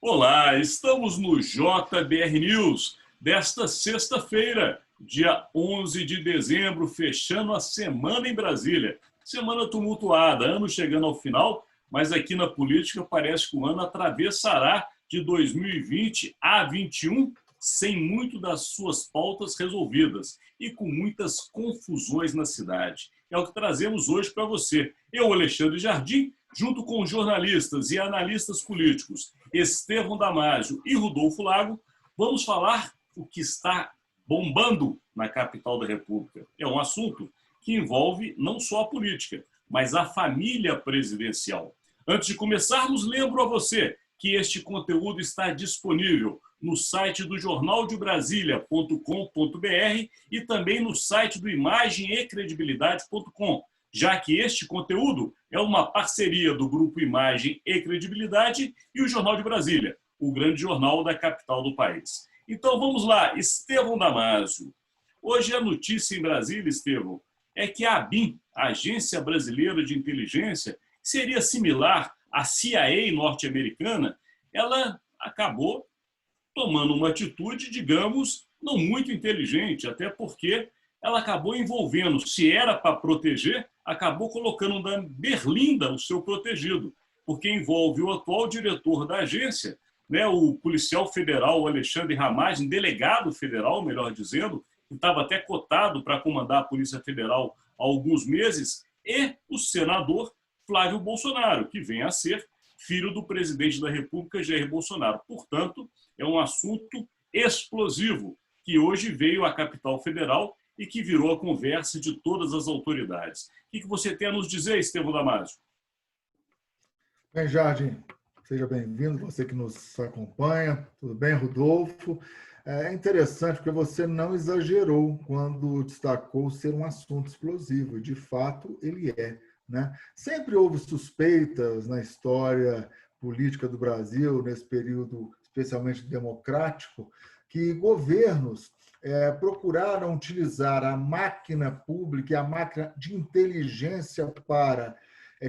Olá, estamos no JBR News desta sexta-feira, dia 11 de dezembro, fechando a semana em Brasília. Semana tumultuada, ano chegando ao final, mas aqui na política parece que o ano atravessará de 2020 a 2021 sem muito das suas pautas resolvidas e com muitas confusões na cidade. É o que trazemos hoje para você. Eu, Alexandre Jardim, junto com jornalistas e analistas políticos Estevão Damasio e Rodolfo Lago, vamos falar o que está bombando na capital da República. É um assunto que envolve não só a política, mas a família presidencial. Antes de começarmos, lembro a você que este conteúdo está disponível no site do jornaldebrasilia.com.br e também no site do imagemecredibilidade.com, já que este conteúdo é uma parceria do Grupo Imagem e Credibilidade e o Jornal de Brasília, o grande jornal da capital do país. Então vamos lá, Estevão Damasio. Hoje a notícia em Brasília, Estevão, é que a ABIN, a Agência Brasileira de Inteligência, que seria similar à CIA norte-americana, ela acabou tomando uma atitude, digamos, não muito inteligente, até porque ela acabou envolvendo, se era para proteger, acabou colocando na berlinda o seu protegido, porque envolve o atual diretor da agência, né, o policial federal Alexandre Ramagem, delegado federal, melhor dizendo, que estava até cotado para comandar a Polícia Federal há alguns meses, e o senador Flávio Bolsonaro, que vem a ser filho do presidente da República, Jair Bolsonaro. Portanto, é um assunto explosivo que hoje veio à capital federal e que virou a conversa de todas as autoridades. O que você tem a nos dizer, Estevão Damasio? Bem, Jardim, seja bem-vindo, você que nos acompanha. Tudo bem, Rodolfo? É interessante porque você não exagerou quando destacou ser um assunto explosivo. De fato, ele é, né? Sempre houve suspeitas na história política do Brasil, nesse período especialmente democrático, que governos procuraram utilizar a máquina pública e a máquina de inteligência para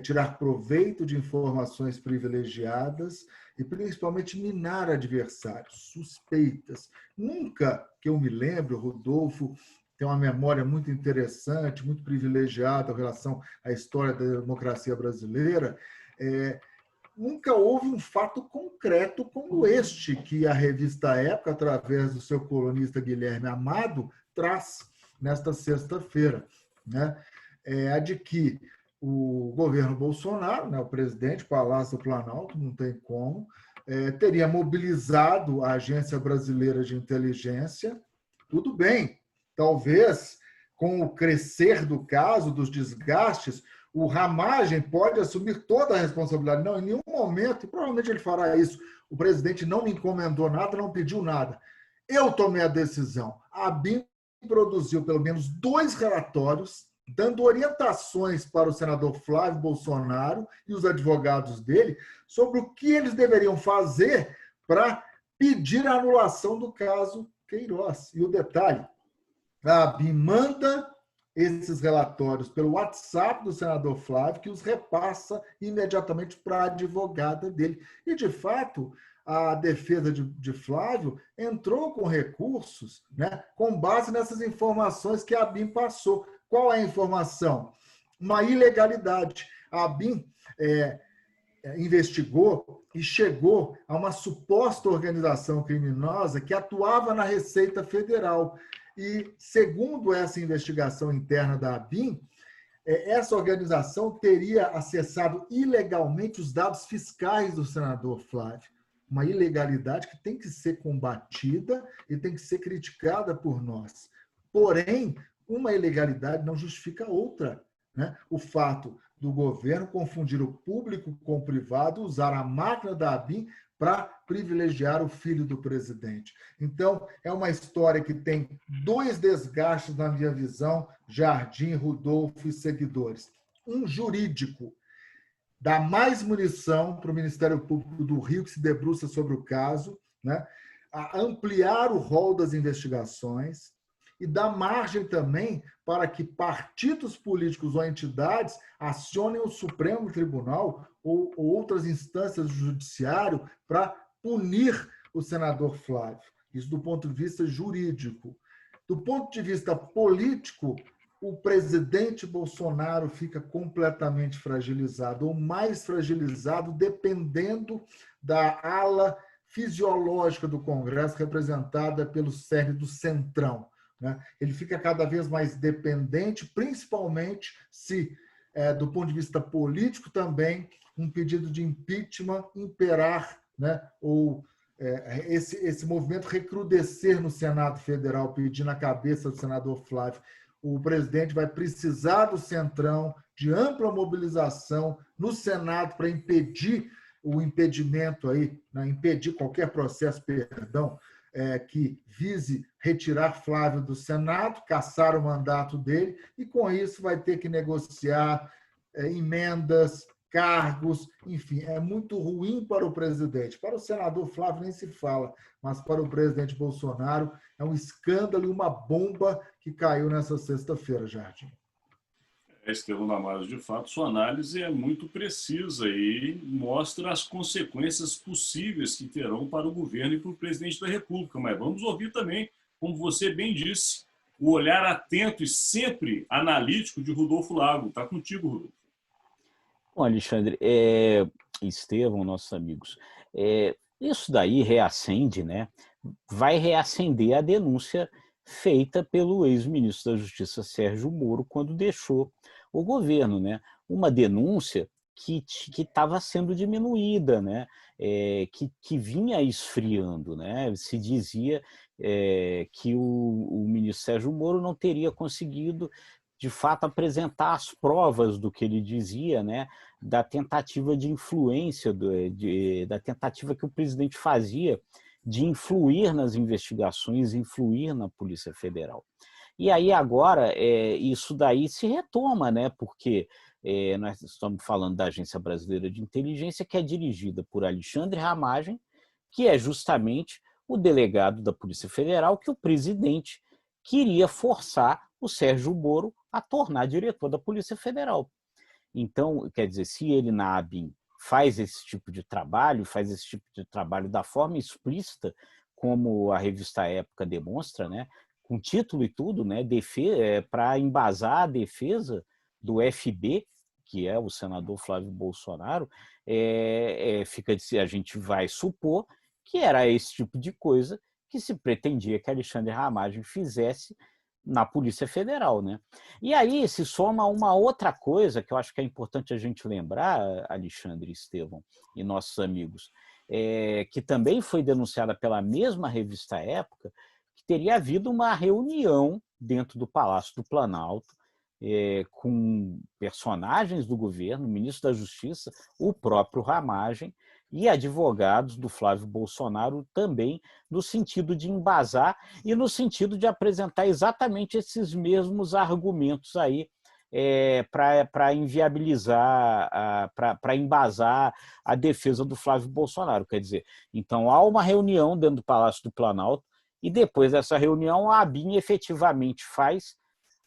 tirar proveito de informações privilegiadas e, principalmente, minar adversários, suspeitas. Nunca que eu me lembre, o Rodolfo tem uma memória muito interessante, muito privilegiada em relação à história da democracia brasileira, nunca houve um fato concreto como este que a revista Época, através do seu colunista Guilherme Amado, traz nesta sexta-feira, né? A de que o governo Bolsonaro, né, o presidente, Palácio do Planalto, não tem como, teria mobilizado a Agência Brasileira de Inteligência. Tudo bem, talvez com o crescer do caso, dos desgastes, o Ramagem pode assumir toda a responsabilidade. Não, em nenhum momento, e provavelmente ele fará isso, o presidente não me encomendou nada, não pediu nada. Eu tomei a decisão. A ABIN produziu pelo menos 2 relatórios dando orientações para o senador Flávio Bolsonaro e os advogados dele sobre o que eles deveriam fazer para pedir a anulação do caso Queiroz. E o detalhe, a ABIN manda esses relatórios pelo WhatsApp do senador Flávio, que os repassa imediatamente para a advogada dele. E, de fato, a defesa de Flávio entrou com recursos, né, com base nessas informações que a ABIN passou. Qual é a informação? Uma ilegalidade. A ABIN investigou e chegou a uma suposta organização criminosa que atuava na Receita Federal. E, segundo essa investigação interna da ABIN, essa organização teria acessado ilegalmente os dados fiscais do senador Flávio. Uma ilegalidade que tem que ser combatida e tem que ser criticada por nós. Porém, uma ilegalidade não justifica outra, né? O fato do governo confundir o público com o privado, usar a máquina da ABIN para privilegiar o filho do presidente. Então, é uma história que tem 2 desgastes, na minha visão, Jardim, Rodolfo e seguidores. Um jurídico, dá mais munição para o Ministério Público do Rio, que se debruça sobre o caso, né? A ampliar o rol das investigações, e dá margem também para que partidos políticos ou entidades acionem o Supremo Tribunal ou outras instâncias do Judiciário para punir o senador Flávio. Isso do ponto de vista jurídico. Do ponto de vista político, o presidente Bolsonaro fica completamente fragilizado, ou mais fragilizado, dependendo da ala fisiológica do Congresso, representada pelo cerne do Centrão, né? Ele fica cada vez mais dependente, principalmente se, do ponto de vista político também, um pedido de impeachment imperar, né? Ou esse movimento recrudescer no Senado Federal, pedindo a cabeça do senador Flávio. O presidente vai precisar do Centrão, de ampla mobilização no Senado para impedir o impedimento aí, né? Impedir qualquer processo, perdão, que vise retirar Flávio do Senado, caçar o mandato dele, e com isso vai ter que negociar emendas, cargos, enfim, é muito ruim para o presidente. Para o senador Flávio nem se fala, mas para o presidente Bolsonaro é um escândalo e uma bomba que caiu nessa sexta-feira, Jardim. Estevão Damaso, de fato, sua análise é muito precisa e mostra as consequências possíveis que terão para o governo e para o presidente da República. Mas vamos ouvir também, como você bem disse, o olhar atento e sempre analítico de Rodolfo Lago. Está contigo, Rodolfo. Bom, Alexandre, Estevão, nossos amigos, isso daí reacende, né? Vai reacender a denúncia feita pelo ex-ministro da Justiça Sérgio Moro quando deixou o governo, né? Uma denúncia que estava sendo diminuída, né? Que vinha esfriando, né? Se dizia que o ministro Sérgio Moro não teria conseguido de fato apresentar as provas do que ele dizia, né, da tentativa de influência, da tentativa que o presidente fazia de influir nas investigações, influir na Polícia Federal. E aí agora isso daí se retoma, né, porque nós estamos falando da Agência Brasileira de Inteligência, que é dirigida por Alexandre Ramagem, que é justamente o delegado da Polícia Federal que o presidente queria forçar o Sérgio Moro a tornar diretor da Polícia Federal. Então, quer dizer, se ele na ABIN faz esse tipo de trabalho da forma explícita, como a revista Época demonstra, né, com título e tudo, né, para embasar a defesa do FB, que é o senador Flávio Bolsonaro, a gente vai supor que era esse tipo de coisa que se pretendia que Alexandre Ramagem fizesse na Polícia Federal, né? E aí se soma uma outra coisa que eu acho que é importante a gente lembrar, Alexandre e Estevão e nossos amigos, que também foi denunciada pela mesma revista Época, que teria havido uma reunião dentro do Palácio do Planalto com personagens do governo, o ministro da Justiça, o próprio Ramagem, e advogados do Flávio Bolsonaro também, no sentido de embasar e no sentido de apresentar exatamente esses mesmos argumentos aí para inviabilizar, para embasar a defesa do Flávio Bolsonaro. Quer dizer, então há uma reunião dentro do Palácio do Planalto e depois dessa reunião a ABIN efetivamente faz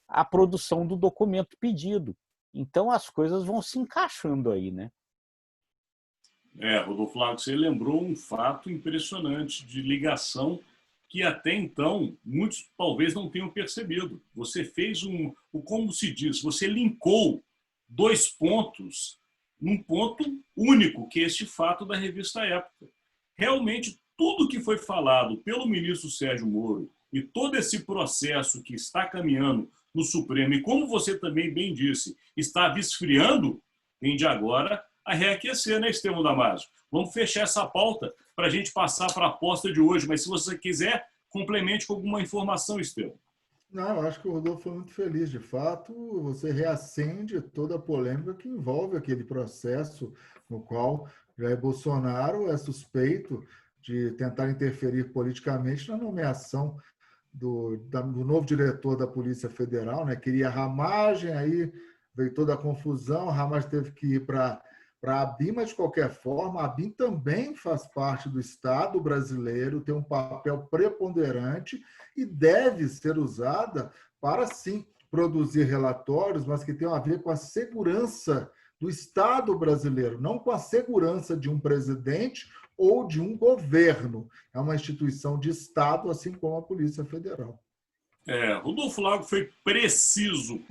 a produção do documento pedido. Então as coisas vão se encaixando aí, né? Rodolfo Lago, você lembrou um fato impressionante de ligação que até então muitos talvez não tenham percebido. Você fez como se diz, você linkou dois pontos num ponto único, que é este fato da revista Época. Realmente, tudo que foi falado pelo ministro Sérgio Moro e todo esse processo que está caminhando no Supremo, e como você também bem disse, estava esfriando, tende agora a reaquecer, né, Estevão Damaso? Vamos fechar essa pauta para a gente passar para a aposta de hoje, mas se você quiser, complemente com alguma informação, Estevão. Não, eu acho que o Rodolfo foi muito feliz. De fato, você reacende toda a polêmica que envolve aquele processo no qual Jair Bolsonaro é suspeito de tentar interferir politicamente na nomeação do novo diretor da Polícia Federal, né? Queria Ramagem, aí veio toda a confusão, Ramagem teve que ir para a ABIN, mas de qualquer forma, a ABIN também faz parte do Estado brasileiro, tem um papel preponderante e deve ser usada para, sim, produzir relatórios, mas que tenham a ver com a segurança do Estado brasileiro, não com a segurança de um presidente ou de um governo. É uma instituição de Estado, assim como a Polícia Federal. Rodolfo Lago foi preciso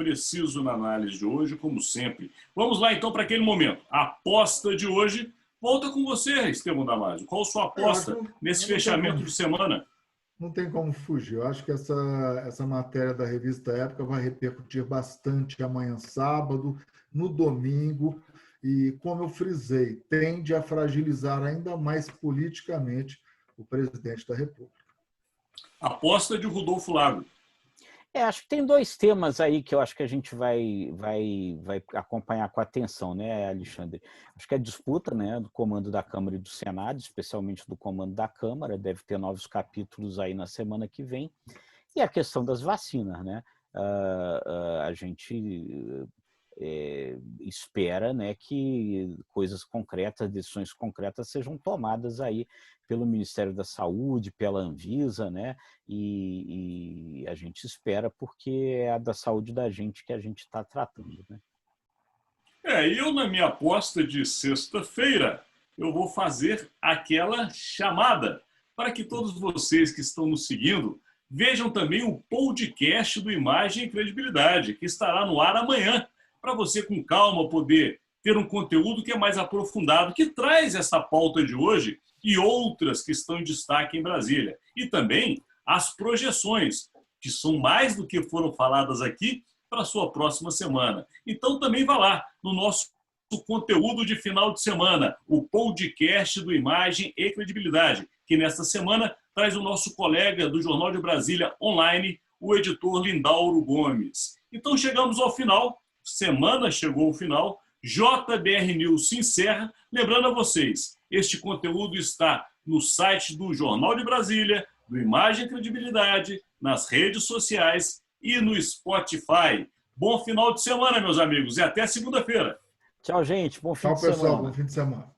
na análise de hoje, como sempre. Vamos lá, então, para aquele momento. A aposta de hoje volta com você, Estevão Damasio. Qual a sua aposta nesse fechamento de semana? Não tem como fugir. Eu acho que essa matéria da revista Época vai repercutir bastante amanhã, sábado, no domingo, e, como eu frisei, tende a fragilizar ainda mais politicamente o presidente da República. Aposta de Rodolfo Lago. Acho que tem dois temas aí que eu acho que a gente vai acompanhar com atenção, né, Alexandre? Acho que a disputa, né, do comando da Câmara e do Senado, especialmente do comando da Câmara, deve ter novos capítulos aí na semana que vem. E a questão das vacinas, né? A gente espera, né, que coisas concretas, decisões concretas sejam tomadas aí pelo Ministério da Saúde, pela Anvisa, né? E a gente espera porque é a da saúde da gente que a gente está tratando, né? Eu, na minha aposta de sexta-feira, eu vou fazer aquela chamada para que todos vocês que estão nos seguindo vejam também o podcast do Imagem e Credibilidade, que estará no ar amanhã, para você, com calma, poder ter um conteúdo que é mais aprofundado, que traz essa pauta de hoje e outras que estão em destaque em Brasília. E também as projeções, que são mais do que foram faladas aqui, para a sua próxima semana. Então também vá lá no nosso conteúdo de final de semana, o podcast do Imagem e Credibilidade, que nesta semana traz o nosso colega do Jornal de Brasília Online, o editor Lindauro Gomes. Então chegamos ao final, semana chegou ao final, JBR News se encerra. Lembrando a vocês, este conteúdo está no site do Jornal de Brasília, do Imagem e Credibilidade, nas redes sociais e no Spotify. Bom final de semana, meus amigos, e até segunda-feira. Tchau, gente. Bom fim de pessoal. semana. Bom fim de semana.